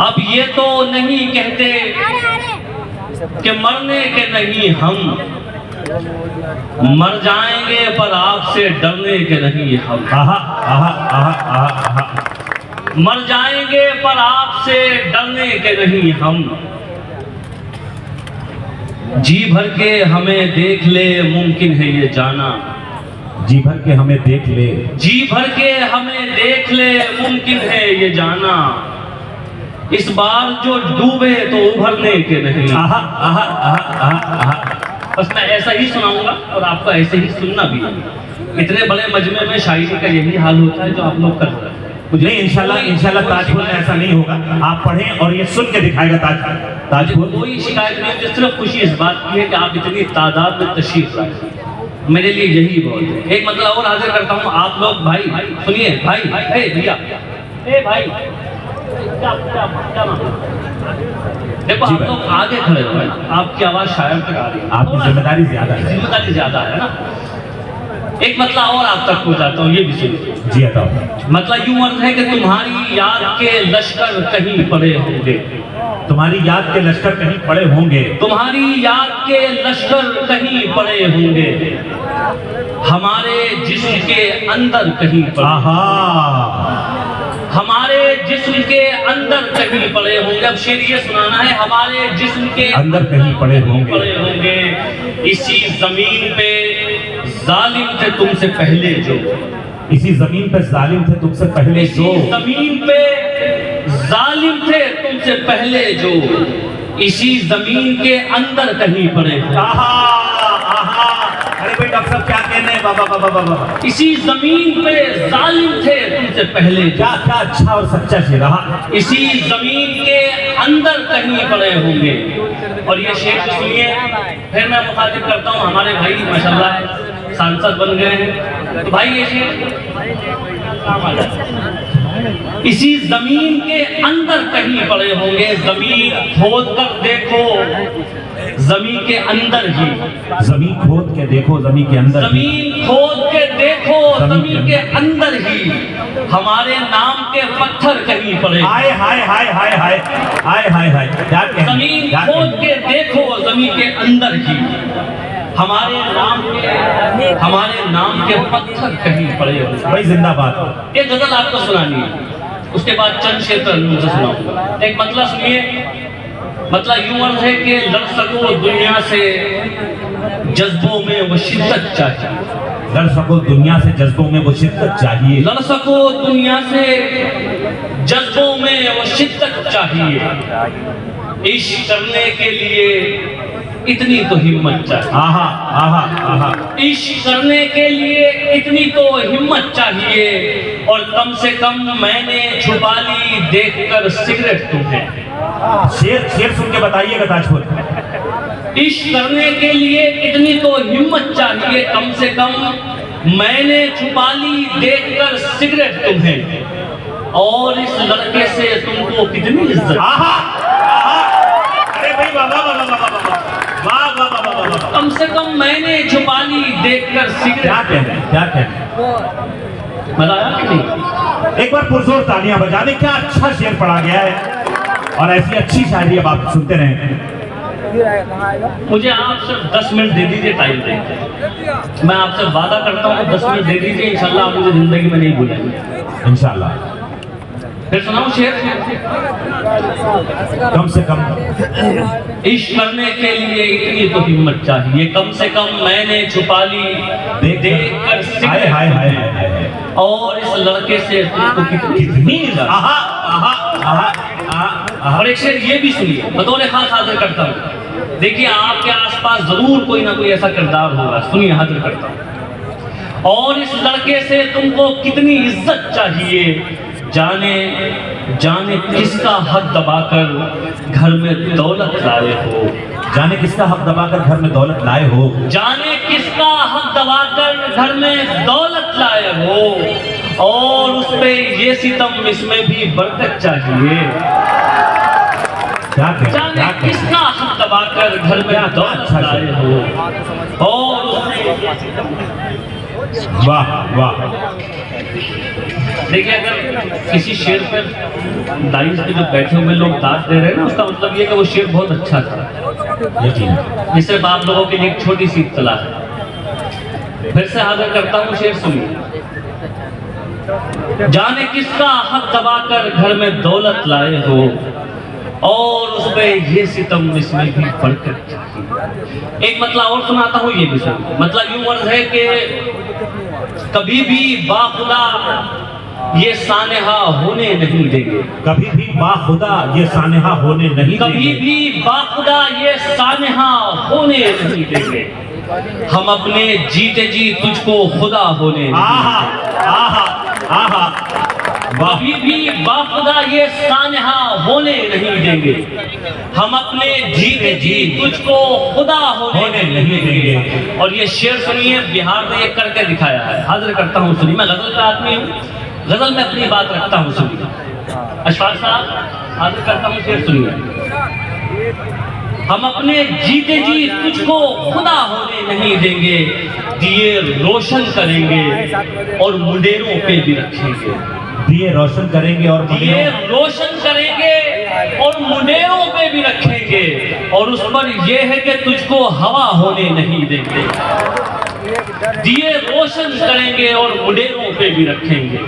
अब ये तो नहीं कहते कि मरने के नहीं हम, मर जाएंगे पर आपसे डरने के नहीं हम। आहा आहा आहा आहा आहा। मर जाएंगे पर आपसे डरने के नहीं हम। जी भर के हमें देख ले मुमकिन है ये जाना। जी भर के हमें देख ले, जी भर के हमें देख ले मुमकिन है ये जाना। इस बार जो डूबे तो उभरने के नहीं। आहा आहा आहा आहा आहा। बस मैं ऐसा ही सुनाऊंगा और आपको ऐसे ही सुनना भी है। इतने बड़े मजमे में शायरी का यही हाल होता है जो आप लोग कर रहे हैं। नहीं, इंशाल्लाह ताजपुर में ऐसा नहीं होगा। आप पढ़ें और ये सुन के दिखाएगा ताजपुर। कोई शिकायत नहीं है, सिर्फ खुशी इस बात की है कि आप इतनी तादाद में तशरीफ लाए। मेरे लिए यही बहुत है। एक मतलब और हाजिर करता हूँ, आप लोग भाई सुनिए, भाई भैया, भाई देखो आप लोग आगे खड़े हो, आपकी आवाज शायर तक आ रही है। आपकी जिम्मेदारी ज्यादा है, जिम्मेदारी ज्यादा है ना। एक मतलब और आप तक पहुंचाता हूँ, ये भी सुनिए जी। बताओ। मतलब यूं अर्थ है कि तुम्हारी याद के लश्कर कहीं पड़े होंगे। तुम्हारी याद के लश्कर कहीं पड़े होंगे। तुम्हारी याद के लश्कर कहीं पड़े होंगे। हमारे जिस्म के अंदर कहीं पड़े। हमारे जिस्म के अंदर कहीं पड़े होंगे। अब शेर ये सुनाना है, हमारे जिस्म के अंदर कहीं पड़े होंगे। इसी जमीन पे जालिम थे तुमसे पहले जो। इसी जमीन पे जालिम थे तुमसे पहले जो। जमीन पे जालिम थे तुमसे पहले जो। इसी जमीन के अंदर कहीं पड़े। आहा आहा। अरे भाई डॉक्टर साहब क्या कहने हैं? बाबा बाबा बाबा। इसी जमीन पे जालिम थे तुमसे पहले। क्या क्या अच्छा और सच्चा शेर रहा। इसी जमीन के अंदर कहीं पड़े होंगे। और ये शेर सुनिए, फिर मैं मुखातिब करता हूँ हमारे भाई माशाल्लाह सांसद बन गए हैं, तो भाई ये शेर इसी जमीन के अंदर कहीं पड़े होंगे। जमीन खोद कर देखो जमीन के अंदर ही। जमीन खोद के देखो जमीन के अंदर। जमीन खोद के देखो जमीन के अंदर ही। हमारे नाम के पत्थर कहीं पड़े। हाय हाय हाय हाय हाय हाय हाय हाय। जमीन खोद के देखो जमीन के अंदर ही। हमारे नाम के पत्थर कहीं पड़े होंगे। भाई जिंदाबाद। एक गजल आपको सुनानी है, उसके बाद चंद शेर मुझे सुनाऊंगा। एक मतलब सुनिए, मतलब यूं अर्थ है कि लड़ सको दुनिया से जज्बों में वो शिद्दत चाहिए। लड़ सको दुनिया से जज्बों में वो शिद्दत चाहिए। लड़ सको दुनिया से जज्बों में वो शिद्दत चाहिए। इश्क करने के लिए इतनी तो हिम्मत चाहिए। आहा आहा आहा। इश्क करने के लिए इतनी तो हिम्मत चाहिए। और कम से कम मैंने छुपा ली देखकर सिगरेट तुम्हें। शेर शेर सुन के बताइएगा ताजपुर। इश्क करने के लिए इतनी तो हिम्मत चाहिए। कम से कम मैंने छुपा ली देखकर सिगरेट तुम्हें। और इस लड़के से तुमको कितनी इज्जत। आहा आहा। अरे भाई वाह वाह वाह वाह वाह वाह वाह वाह। कम से कम मैंने छुपा ली देखकर सिगरेट। क्या कहना है, क्या कहना है? मजा आया कि नहीं? एक बार पुरजोर तालियां बजा दें। क्या अच्छा शेर पढ़ा गया है और ऐसी अच्छी शायरी अब आप सुनते रहें। मुझे आप सिर्फ 10 मिनट दे दीजिए, टाइम देंगे। मैं आपसे वादा करता हूँ 10 मिनट दे दीजिए, इंशाल्लाह आप मुझे जिंदगी में नहीं भूलेंगे। इंशाल्लाह। फिर सुनाऊं शेर। कम से कम इश्क करने के लिए इतनी तो हिम्मत चाहिए। कम से कम मैंने छुपा ली देखकर हाय हाय हाय हाय। और इस लड़के से तुमको कितनी आहा आहा आहा आहा। और एक शेर ये भी सुनिए, बतौर खास हाजिर करता हूँ। देखिए आपके आसपास जरूर कोई ना कोई ऐसा किरदार होगा, सुनिए हाजिर करता हूँ। और इस लड़के से तुमको कितनी इज्जत चाहिए। जाने जाने किसका हक दबाकर घर में दौलत लाए हो। जाने किसका हक दबाकर घर में दौलत लाए हो। जाने किसका हक दबाकर घर में दौलत लाए हो। और उस पे ये सितम इसमें भी बरकत चाहिए। जाने किसका हक दबाकर घर में दौलत लाए हो। और वाह वाह। देखिए अगर किसी शेर पर दाइश के जो बैठे हुए लोग दाद दे रहे हैं ना, उसका मतलब ये कि वो शेर बहुत अच्छा था। ये सिर्फ आप लोगों के लिए एक छोटी सी इत्तला है। फिर से हाजिर करता हूँ, शेर सुनिए। जाने किसका हक दबाकर घर में दौलत लाए हो, और उस पे ये सितम इसमें भी बढ़कर। एक मतलब और सुनाता हूँ, ये भी सुनिए। मतलब यूं अर्ज है कि कभी भी बाखुदा ये सानेहा होने नहीं देंगे, कभी भी बाखुदा ये सानेहा होने नहीं कभी देंगे, भी बाखुदा ये सानेहा होने नहीं देंगे। हम अपने जीते जी तुझको खुदा होने नहीं आहा आहा आहा, वाह, कभी भी बाखुदा ये सानेहा होने नहीं देंगे। हम अपने जीते जी तुझको खुदा होने नहीं देंगे। और ये शेर सुनिए, बिहार ने ये करके दिखाया है। हाजिर करता हूँ, सुनिए। मैं गजल का आदमी हूँ, गजल में अपनी बात रखता हूँ, सुनिए। अशफाक साहब, हाजिर करता हूँ, शेर सुनिए। हम अपने जीते जी तुझको खुदा होने नहीं देंगे, दिए रोशन करेंगे और मुंडेरों पे भी रखेंगे। दिए रोशन करेंगे और दिए रोशन करेंगे और मुंडेरों पे भी रखेंगे, और उस पर यह है कि तुझको हवा होने नहीं देंगे। दिए रोशन करेंगे और मुंडेरों पे भी रखेंगे,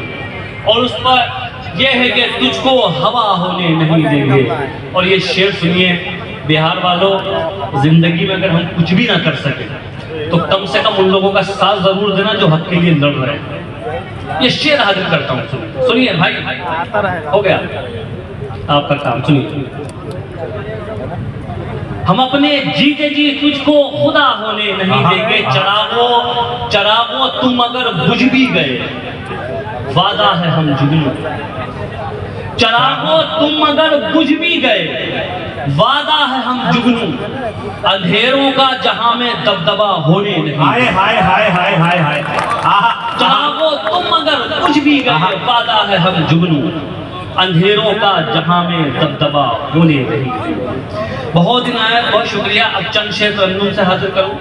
और उस पर यह है कि तुझको हवा होने नहीं देंगे। और ये शेर सुनिए, बिहार वालों, जिंदगी में अगर हम कुछ भी ना कर सके तो कम से कम उन लोगों का साथ जरूर देना जो हक के लिए लड़ रहे हैं। ये शेर हाजिर करता हूँ, सुनिए। सुनिए भाई, हो गया आपका काम, सुनिए। हम अपने जीते जी तुझको खुदा होने नहीं देंगे। चरागो चरागो तुम अगर बुझ भी गए, वादा है हम जुगनू। चरागो तुम अगर बुझ भी गए, वादा है हम जुगनू। अंधेरों का जहां में दबदबा होने नहीं। हाय हाय हाय हाय हाय हाय, आहा, चरागो तुम अगर बुझ भी गए, वादा है हम जुगनू। अंधेरों का जहां में दबदबा होने नहीं। बहुत दिन आया, बहुत शुक्रिया। अब चंद शेर तरन्नुम से हाजिर करूं।